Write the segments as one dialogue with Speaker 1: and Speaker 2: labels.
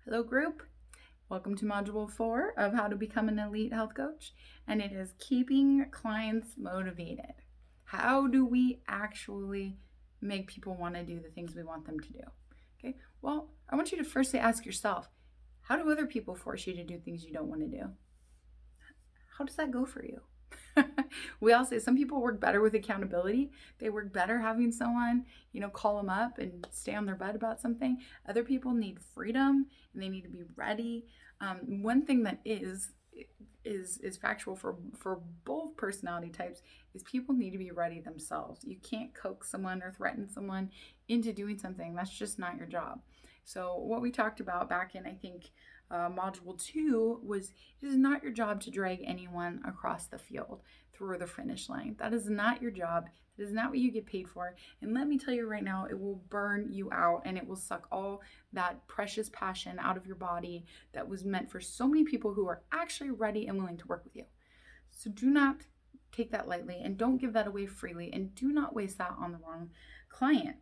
Speaker 1: Hello, group. Welcome to Module 4 of How to Become an Elite Health Coach, and it is keeping clients motivated. How do we actually make people want to do the things we want them to do? Okay, well, I want you to firstly ask yourself, how do other people force you to do things you don't want to do? How does that go for you? We all say some people work better with accountability. They work better having someone, call them up and stay on their butt about something. Other people need freedom and they need to be ready. One thing that is factual for both personality types is people need to be ready themselves. You can't coax someone or threaten someone into doing something. That's just not your job. So what we talked about back in, I think, module 2 was it is not your job to drag anyone across the field through the finish line. That is not your job. That is not what you get paid for. And let me tell you right now, it will burn you out and it will suck all that precious passion out of your body that was meant for so many people who are actually ready and willing to work with you. So do not take that lightly and don't give that away freely, and do not waste that on the wrong client.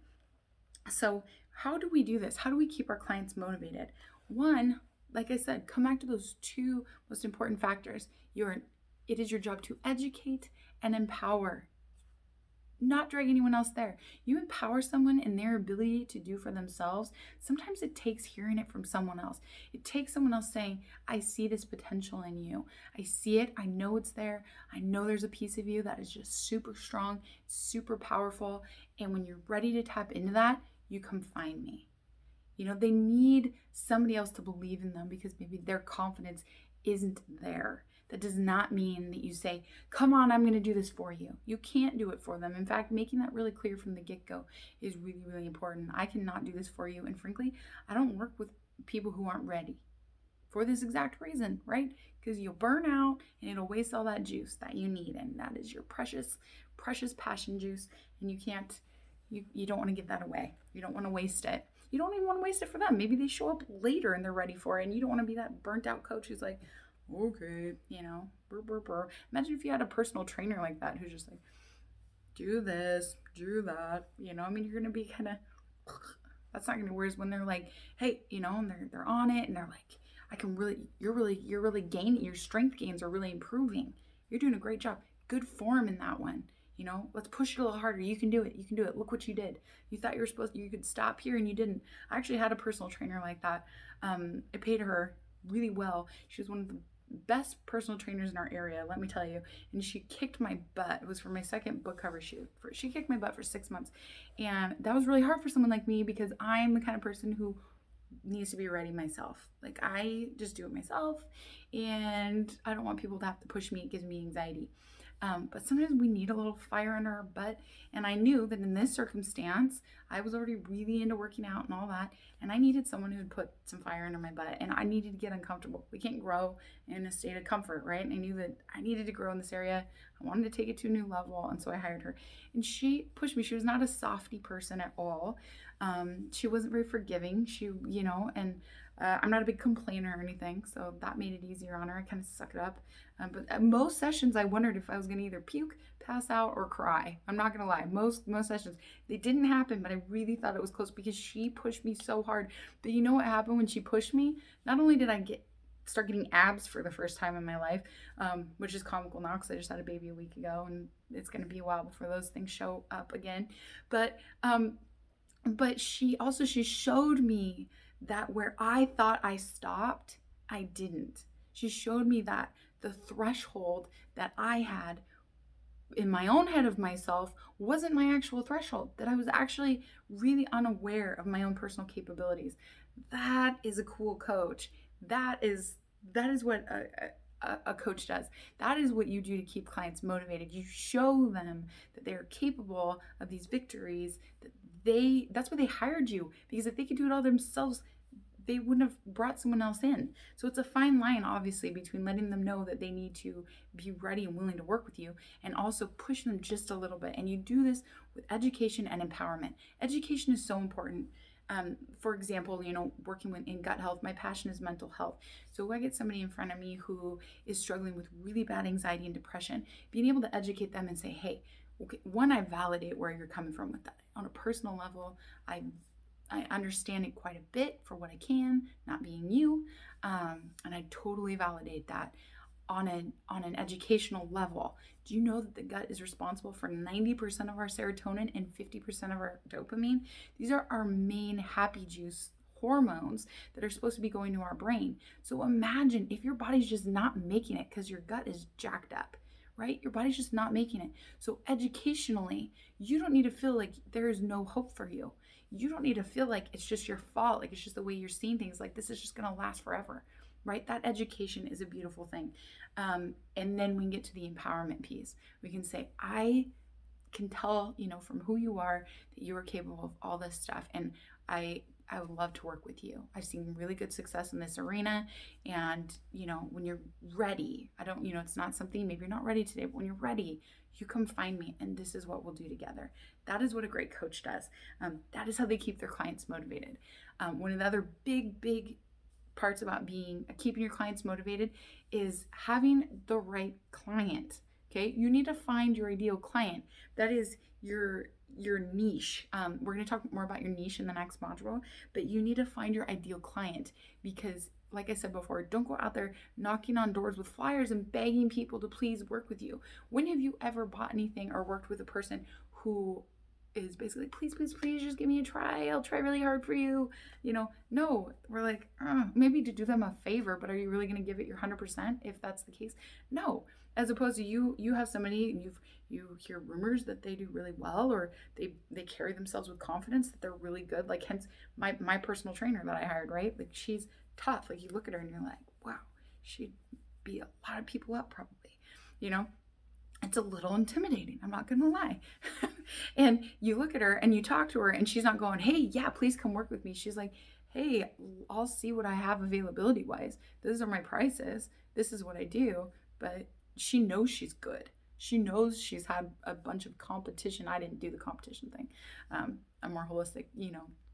Speaker 1: So how do we do this? How do we keep our clients motivated? One, like I said, come back to those two most important factors. It is your job to educate and empower, not drag anyone else there. You empower someone in their ability to do for themselves. Sometimes it takes hearing it from someone else. It takes someone else saying, I see this potential in you. I see it. I know it's there. I know there's a piece of you that is just super strong, super powerful. And when you're ready to tap into that, you come find me. They need somebody else to believe in them because maybe their confidence isn't there. That does not mean that you say, come on, I'm going to do this for you. You can't do it for them. In fact, making that really clear from the get-go is really, really important. I cannot do this for you. And frankly, I don't work with people who aren't ready for this exact reason, right? Because you'll burn out and it'll waste all that juice that you need. And that is your precious, precious passion juice. And you don't want to give that away. You don't want to waste it. You don't even want to waste it for them. Maybe they show up later and they're ready for it. And you don't want to be that burnt out coach who's like, okay, burr, burr, burr. Imagine if you had a personal trainer like that who's just like, do this, do that. You're going to be kind of, that's not going to, whereas when they're like, hey, and they're on it and they're like, you're really gaining, your strength gains are really improving. You're doing a great job. Good form in that one. Let's push it a little harder. You can do it. You can do it. Look what you did. You thought you could stop here and you didn't. I actually had a personal trainer like that. I paid her really well. She was one of the best personal trainers in our area, let me tell you. And she kicked my butt. It was for my second book cover shoot. She kicked my butt for 6 months. And that was really hard for someone like me because I'm the kind of person who needs to be ready myself. Like I just do it myself and I don't want people to have to push me. It gives me anxiety. But sometimes we need a little fire under our butt. And I knew that in this circumstance, I was already really into working out and all that. And I needed someone who would put some fire under my butt. And I needed to get uncomfortable. We can't grow in a state of comfort, right? And I knew that I needed to grow in this area. I wanted to take it to a new level. And so I hired her. And she pushed me. She was not a softy person at all. She wasn't very forgiving. I'm not a big complainer or anything, so that made it easier on her. I kind of suck it up. But at most sessions, I wondered if I was going to either puke, pass out, or cry. I'm not going to lie. Most sessions, they didn't happen, but I really thought it was close because she pushed me so hard. But you know what happened when she pushed me? Not only did I start getting abs for the first time in my life, which is comical now because I just had a baby a week ago, and it's going to be a while before those things show up again. But she showed me that where I thought I stopped, I didn't. She showed me that the threshold that I had in my own head of myself wasn't my actual threshold, that I was actually really unaware of my own personal capabilities. That is a cool coach. That is what a coach does. That is what you do to keep clients motivated. You show them that they're capable of these victories, that's why they hired you, because if they could do it all themselves, they wouldn't have brought someone else in. So it's a fine line, obviously, between letting them know that they need to be ready and willing to work with you and also push them just a little bit. And you do this with education and empowerment. Education is so important. For example, working in gut health, my passion is mental health. So if I get somebody in front of me who is struggling with really bad anxiety and depression, being able to educate them and say, hey, okay, one, I validate where you're coming from with that. On a personal level, I I understand it quite a bit for what I can, not being you. And I totally validate that. On an educational level, do you know that the gut is responsible for 90% of our serotonin and 50% of our dopamine? These are our main happy juice hormones that are supposed to be going to our brain. So imagine if your body's just not making it because your gut is jacked up, right? Your body's just not making it. So educationally, you don't need to feel like there is no hope for you. You don't need to feel like it's just your fault, like it's just the way you're seeing things, like this is just going to last forever, right? That education is a beautiful thing. And then we get to the empowerment piece. We can say, I can tell, from who you are that you are capable of all this stuff. And I would love to work with you. I've seen really good success in this arena. And, when you're ready, it's not something, maybe you're not ready today, but when you're ready, you come find me and this is what we'll do together. That is what a great coach does. That is how they keep their clients motivated. One of the other big parts about keeping your clients motivated is having the right client. Okay, you need to find your ideal client. That is your niche. We're going to talk more about your niche in the next module, but you need to find your ideal client because, like I said before, don't go out there knocking on doors with flyers and begging people to please work with you. When have you ever bought anything or worked with a person who is basically, please just give me a try. I'll try really hard for you. No, we're like, maybe to do them a favor, but are you really going to give it your 100% if that's the case? No. As opposed to you have somebody and you hear rumors that they do really well, or they carry themselves with confidence that they're really good. Like, hence my personal trainer that I hired, right? Like, she's tough. Like, you look at her and you're like, wow, she'd beat a lot of people up probably, It's a little intimidating, I'm not gonna lie. And you look at her and you talk to her and she's not going, hey, yeah, please come work with me. She's like, hey, I'll see what I have availability wise. These are my prices. This is what I do. But she knows she's good. She knows she's had a bunch of competition. I didn't do the competition thing. I'm more holistic,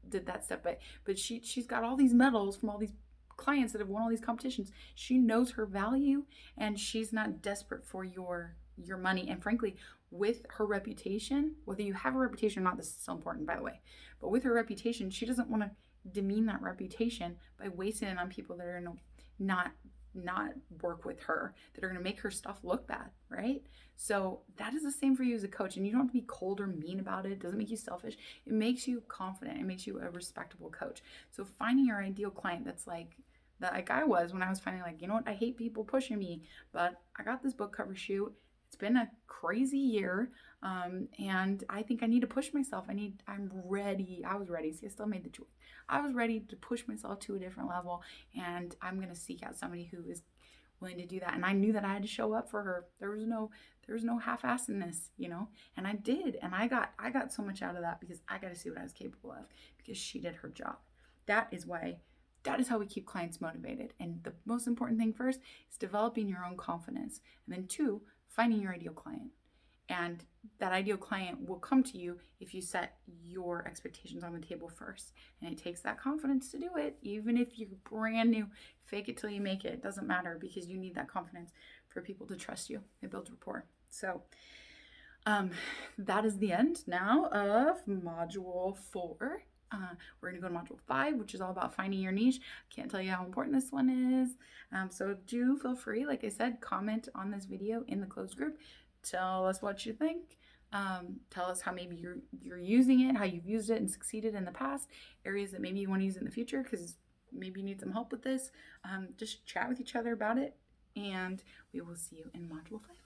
Speaker 1: did that stuff. But she's got all these medals from all these clients that have won all these competitions. She knows her value and she's not desperate for your money. And frankly, with her reputation, whether you have a reputation or not, this is so important, by the way, but with her reputation, she doesn't want to demean that reputation by wasting it on people that are going to not work with her, that are going to make her stuff look bad, right? So that is the same for you as a coach. And you don't have to be cold or mean about it. It doesn't make you selfish. It makes you confident. It makes you a respectable coach. So finding your ideal client that's like I was when I was finding, like, I hate people pushing me, but I got this book cover shoot. It's been a crazy year, and I think I need to push myself. I'm ready. I was ready. See, I still made the choice. I was ready to push myself to a different level, and I'm going to seek out somebody who is willing to do that. And I knew that I had to show up for her. There was no half-assedness, and I did. And I got so much out of that because I got to see what I was capable of because she did her job. That is how we keep clients motivated. And the most important thing first is developing your own confidence. And then 2, finding your ideal client. And that ideal client will come to you if you set your expectations on the table first. And it takes that confidence to do it. Even if you're brand new, fake it till you make it. It doesn't matter because you need that confidence for people to trust you. It builds rapport. So that is the end now of module 4. We're going to go to module 5, which is all about finding your niche. Can't tell you how important this one is. So do feel free, like I said, comment on this video in the closed group. Tell us what you think. Tell us how maybe you're using it, how you've used it and succeeded in the past, areas that maybe you want to use in the future because maybe you need some help with this. Just chat with each other about it, and we will see you in module 5.